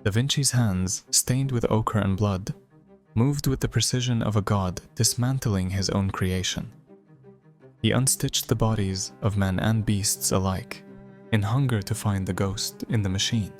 Da Vinci's hands, stained with ochre and blood, moved with the precision of a god dismantling his own creation. He unstitched the bodies of men and beasts alike, in hunger to find the ghost in the machine.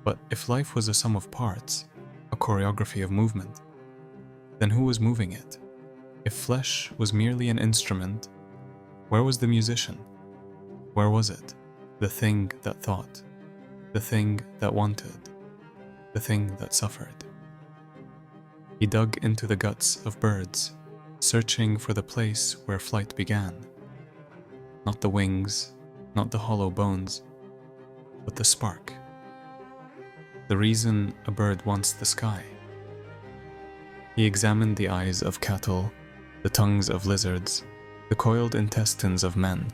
But if life was a sum of parts, a choreography of movement, then who was moving it? If flesh was merely an instrument, where was the musician? Where was it? The thing that thought, the thing that wanted, the thing that suffered. He dug into the guts of birds, searching for the place where flight began. Not the wings, not the hollow bones, but the spark. The reason a bird wants the sky. He examined the eyes of cattle, the tongues of lizards, the coiled intestines of men,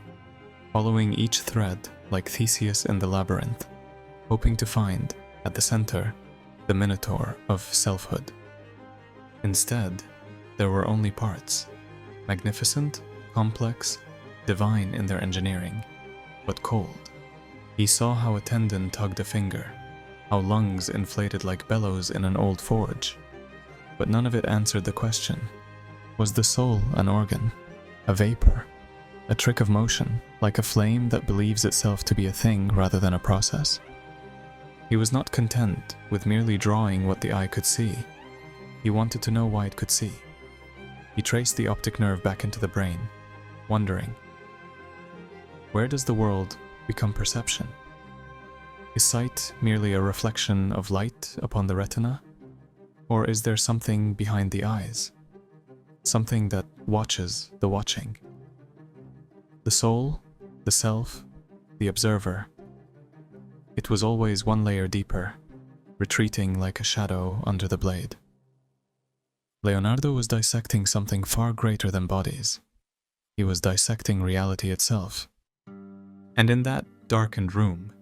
following each thread like Theseus in the labyrinth, hoping to find, at the center, the minotaur of selfhood. Instead, there were only parts, magnificent, complex, divine in their engineering, but cold. He saw how a tendon tugged a finger, how lungs inflated like bellows in an old forge, but none of it answered the question. Was the soul an organ, a vapor, a trick of motion, like a flame that believes itself to be a thing rather than a process? He was not content with merely drawing what the eye could see. He wanted to know why it could see. He traced the optic nerve back into the brain, wondering, where does the world become perception? Is sight merely a reflection of light upon the retina? Or is there something behind the eyes? Something that watches the watching? The soul, the self, the observer. It was always one layer deeper, retreating like a shadow under the blade. Leonardo was dissecting something far greater than bodies. He was dissecting reality itself. And in that darkened room,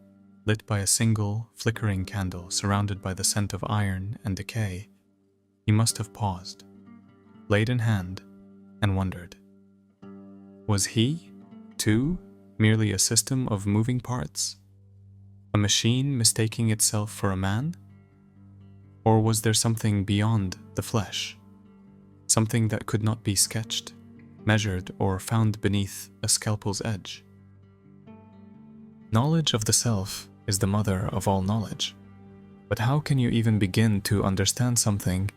lit by a single, flickering candle surrounded by the scent of iron and decay, he must have paused, blade in hand, and wondered. Was he, too, merely a system of moving parts? A machine mistaking itself for a man? Or was there something beyond the flesh? Something that could not be sketched, measured, or found beneath a scalpel's edge? Knowledge of the self is the mother of all knowledge. But how can you even begin to understand something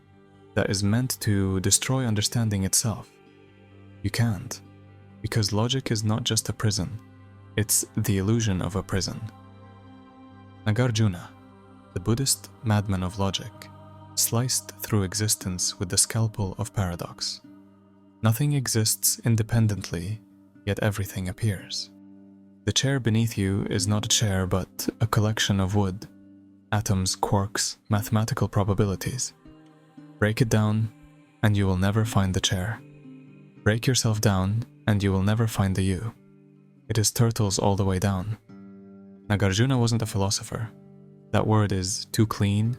that is meant to destroy understanding itself? You can't, because logic is not just a prison, it's the illusion of a prison. Nagarjuna, the Buddhist madman of logic, sliced through existence with the scalpel of paradox. Nothing exists independently, yet everything appears. The chair beneath you is not a chair but a collection of wood, atoms, quarks, mathematical probabilities. Break it down, and you will never find the chair. Break yourself down, and you will never find the you. It is turtles all the way down. Nagarjuna wasn't a philosopher. That word is too clean,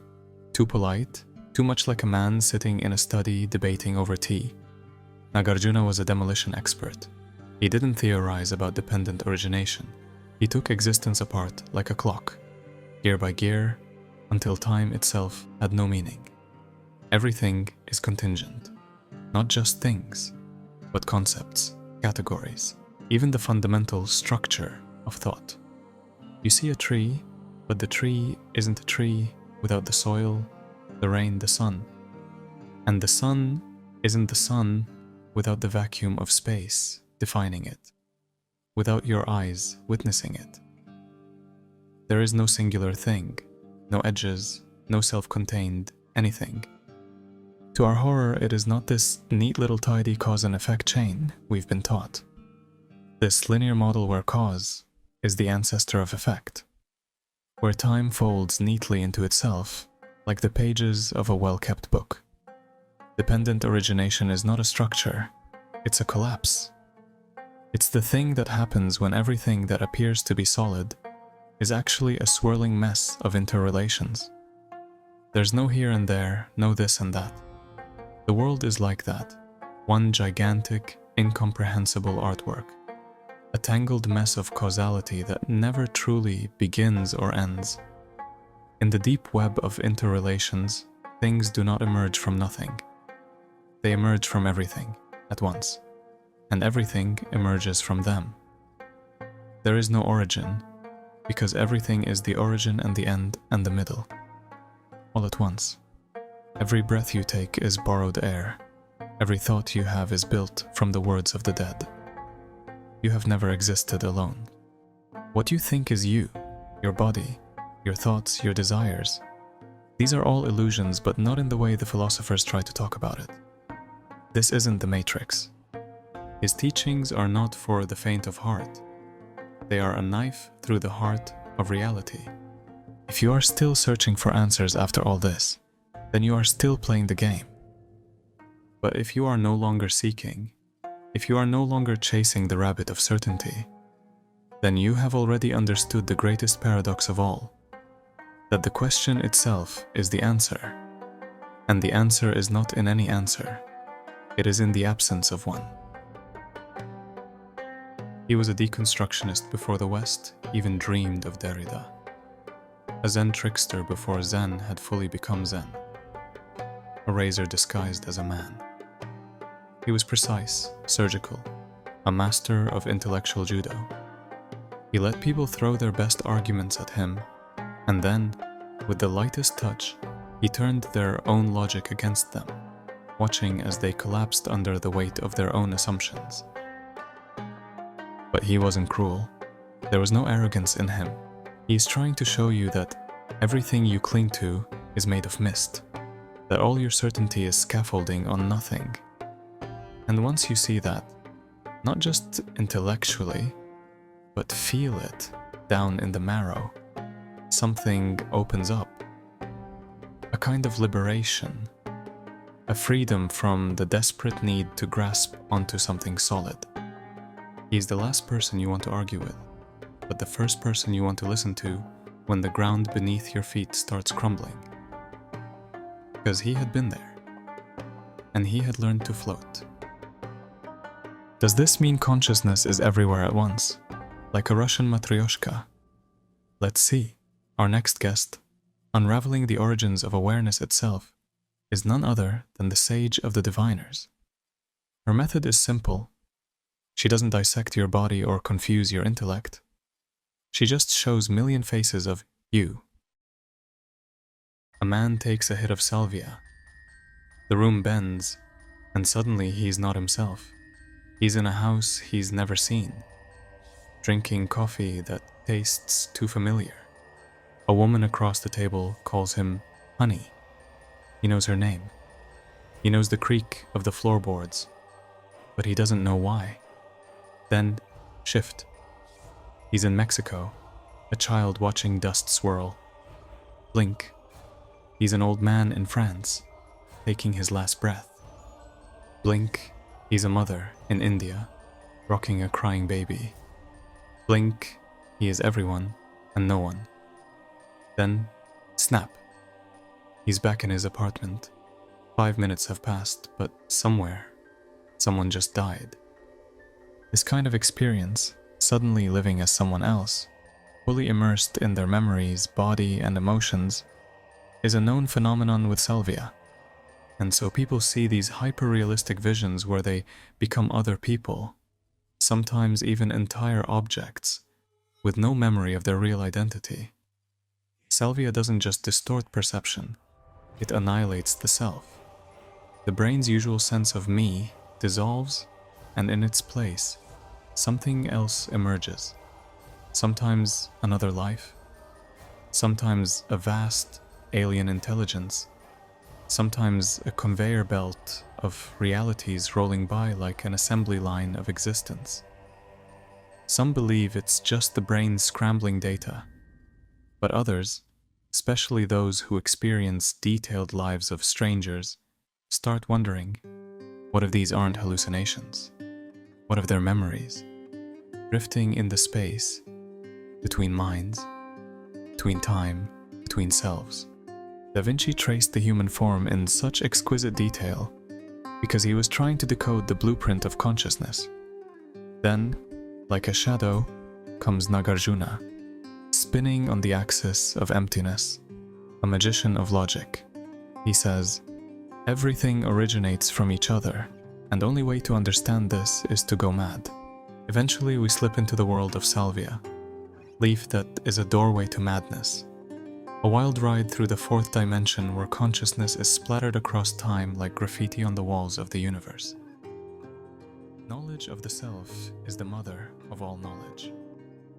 too polite, too much like a man sitting in a study debating over tea. Nagarjuna was a demolition expert. He didn't theorize about dependent origination. He took existence apart like a clock, gear by gear, until time itself had no meaning. Everything is contingent. Not just things, but concepts, categories, even the fundamental structure of thought. You see a tree, but the tree isn't a tree without the soil, the rain, the sun. And the sun isn't the sun without the vacuum of space defining it, without your eyes witnessing it. There is no singular thing, no edges, no self-contained anything. To our horror, it is not this neat little tidy cause and effect chain we've been taught. This linear model where cause is the ancestor of effect, where time folds neatly into itself like the pages of a well-kept book. Dependent origination is not a structure, it's a collapse. It's the thing that happens when everything that appears to be solid is actually a swirling mess of interrelations. There's no here and there, no this and that. The world is like that, one gigantic, incomprehensible artwork, a tangled mess of causality that never truly begins or ends. In the deep web of interrelations, things do not emerge from nothing. They emerge from everything at once, and everything emerges from them. There is no origin, because everything is the origin and the end and the middle, all at once. Every breath you take is borrowed air. Every thought you have is built from the words of the dead. You have never existed alone. What you think is you, your body, your thoughts, your desires. These are all illusions, but not in the way the philosophers try to talk about it. This isn't the Matrix. His teachings are not for the faint of heart. They are a knife through the heart of reality. If you are still searching for answers after all this, then you are still playing the game. But if you are no longer seeking, if you are no longer chasing the rabbit of certainty, then you have already understood the greatest paradox of all, that the question itself is the answer, and the answer is not in any answer, it is in the absence of one. He was a deconstructionist before the West even dreamed of Derrida, a Zen trickster before Zen had fully become Zen, a razor disguised as a man. He was precise, surgical, a master of intellectual judo. He let people throw their best arguments at him, and then, with the lightest touch, he turned their own logic against them, watching as they collapsed under the weight of their own assumptions. But he wasn't cruel. There was no arrogance in him. He is trying to show you that everything you cling to is made of mist, that all your certainty is scaffolding on nothing. And once you see that, not just intellectually, but feel it down in the marrow, something opens up. A kind of liberation, a freedom from the desperate need to grasp onto something solid. He's the last person you want to argue with, but the first person you want to listen to when the ground beneath your feet starts crumbling. Because he had been there, and he had learned to float. Does this mean consciousness is everywhere at once, like a Russian matryoshka? Let's see. Our next guest, unraveling the origins of awareness itself, is none other than the sage of the diviners. Her method is simple. She doesn't dissect your body or confuse your intellect. She just shows million faces of you. A man takes a hit of Salvia. The room bends, and suddenly he's not himself. He's in a house he's never seen, drinking coffee that tastes too familiar. A woman across the table calls him honey. He knows her name. He knows the creak of the floorboards, but he doesn't know why. Then, shift. He's in Mexico, a child watching dust swirl. Blink. He's an old man in France, taking his last breath. Blink. He's a mother in India, rocking a crying baby. Blink. He is everyone and no one. Then, snap. He's back in his apartment. 5 minutes have passed, but somewhere, someone just died. This kind of experience, suddenly living as someone else, fully immersed in their memories, body, and emotions, is a known phenomenon with Salvia. And so people see these hyper-realistic visions where they become other people, sometimes even entire objects, with no memory of their real identity. Salvia doesn't just distort perception, it annihilates the self. The brain's usual sense of me dissolves, and in its place, something else emerges. Sometimes another life, sometimes a vast alien intelligence, sometimes a conveyor belt of realities rolling by like an assembly line of existence. Some believe it's just the brain scrambling data, but others, especially those who experience detailed lives of strangers, start wondering, what if these aren't hallucinations? What if they're memories, drifting in the space between minds, between time, between selves? Da Vinci traced the human form in such exquisite detail because he was trying to decode the blueprint of consciousness. Then, like a shadow, comes Nagarjuna, spinning on the axis of emptiness, a magician of logic. He says, "Everything originates from each other, and the only way to understand this is to go mad." Eventually, we slip into the world of Salvia, leaf that is a doorway to madness. A wild ride through the fourth dimension where consciousness is splattered across time like graffiti on the walls of the universe. Knowledge of the self is the mother of all knowledge,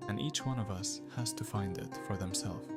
and each one of us has to find it for themselves.